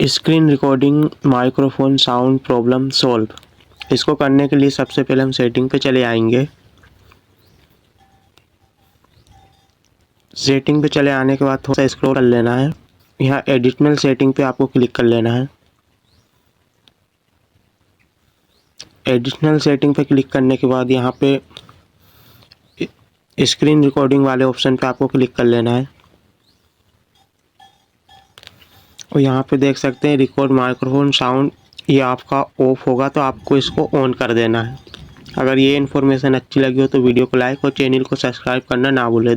Screen recording microphone sound problem solve. इसको करने के लिए सबसे पहले हम सेटिंग पे चले आएंगे। सेटिंग पे चले आने के बाद थोड़ा सा स्क्रॉल कर लेना है। यहाँ एडिशनल सेटिंग पे आपको क्लिक कर लेना है। एडिशनल सेटिंग पे क्लिक करने के बाद यहाँ पे स्क्रीन रिकॉर्डिंग वाले ऑप्शन पे आपको क्लिक कर लेना है और यहाँ पे देख सकते हैं रिकॉर्ड माइक्रोफोन साउंड, ये आपका ऑफ होगा तो आपको इसको ऑन कर देना है। अगर ये इन्फॉर्मेशन अच्छी लगी हो तो वीडियो को लाइक और चैनल को सब्सक्राइब करना ना भूलें।